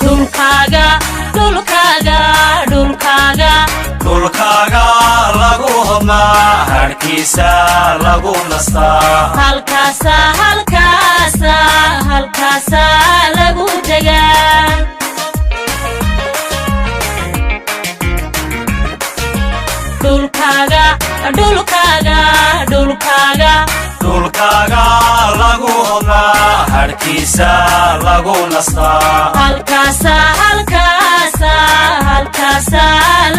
dhulkaaga dhulkaaga dhulkaaga dhulkaaga lagu hodnaa harkiisa lagu nastaa halkaasa halkaasa halkaasa lagu degaa dhulkaaga dhulkaaga dhulkaaga dhulkaaga lagu hodnaa harkiisa lagu nastaa halkaasa halkaasa halkaasa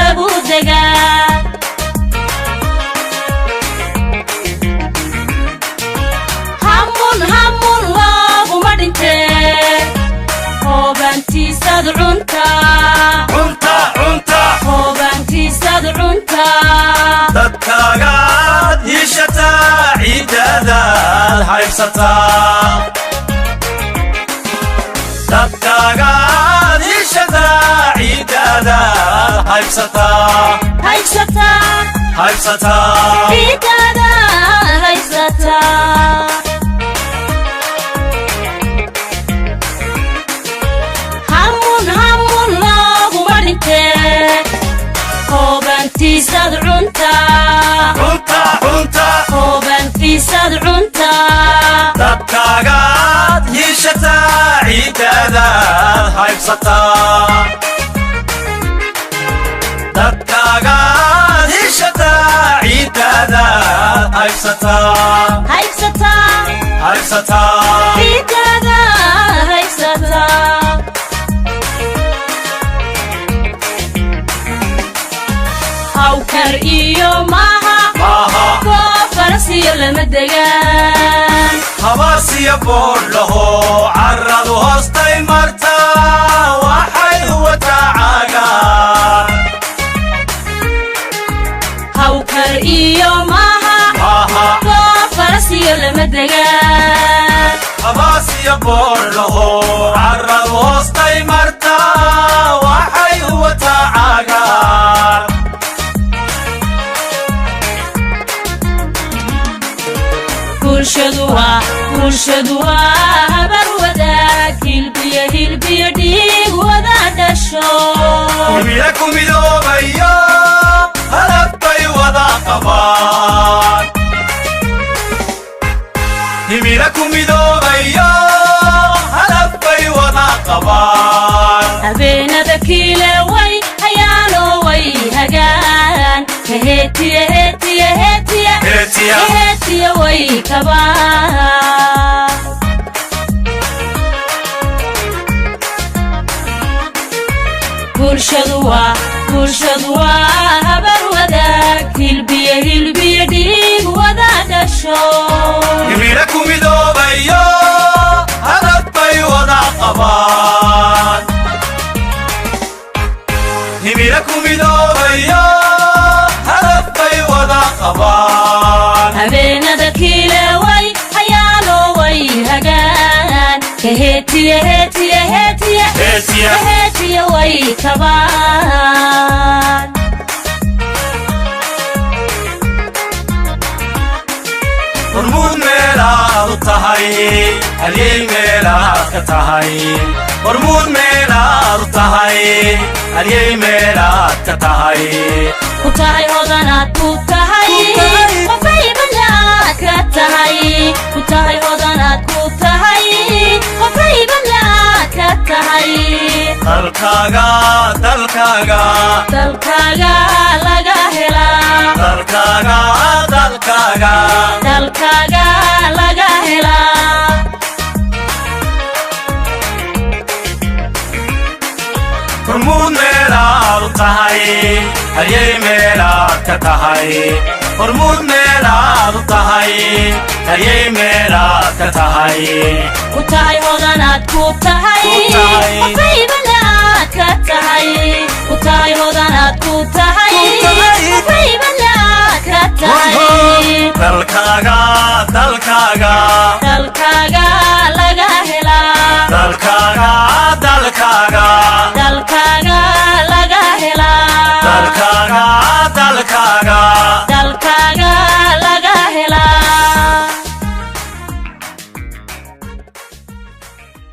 lagu degaa hamun hamun looguma dhintee hoobaantiisad cuntaa cunta cunta hoobaantiisad cuntaa dadkaagaad hiishataa ciiddaadaad haybsataa dadkaagaad hiishataa ciiddaadaad haybsataa haysataa haybsataa ciiddaada haysataa hamun hamun looguma dhintee hoobaantiisad cuntaa cunta cunta hoobaantiisad cuntaa dadkaagaad hiishataa ciiddaadaad haybsataa dadkaagaad hiishataa ciiddaadaad haybsataa haysataa haybsataa ciiddaada haysataa hawkar iyo maaha maaha goob farasiyo lama degaan habaarsiya boodhaho carradu hoostay martaa waxay huwataa caagaan hawkar iyo maaha maaha goob farasiyo lama degaan habaarsiya boodhaho carradu hoostay martaa waxay huwataa caagaan bulshadu waa habar wadaag hilbiyo hilbiyo dhiig wada dhasho himila ku midoobayo hadaf bay wada qabaan himila ku midoobayo hadaf bay wada qabaan habeenada kiile way hayaano way hagaan heetiye heetiye heetiye Heetiya. heetiye way kabaan bulshadu waa habar wadaag hilbiyo hilbiyo dhiig wada dhasho himila ku midoobayo hadaf bay wada qabaan himila ku midoobayo hadaf bay wada qabaan habeenada kiile way hayaano way hagaan heetiye heetiye heetiye Heetiya. heetiye way kabaan hormuud meelaad u tahay halyey meelaad ka tahay hormuud meelaad u tahay halyey meelaad ka tahay ku tahay hodanaad ku tahay qofay banaad ka tahay ku tahay hodanaad ku tahay qofay banaad ka tahay dalkaaga dalkaaga dalkaaga laga helaa dalkaaga dalkaaga dalkaaga laga helaa hormuud meelaad u tahay halyey meelaad ka tahay hormuud meelaad u tahay halyey meelaad ka tahay ku tahay hodanaad ku tahay Ku tahay. qofay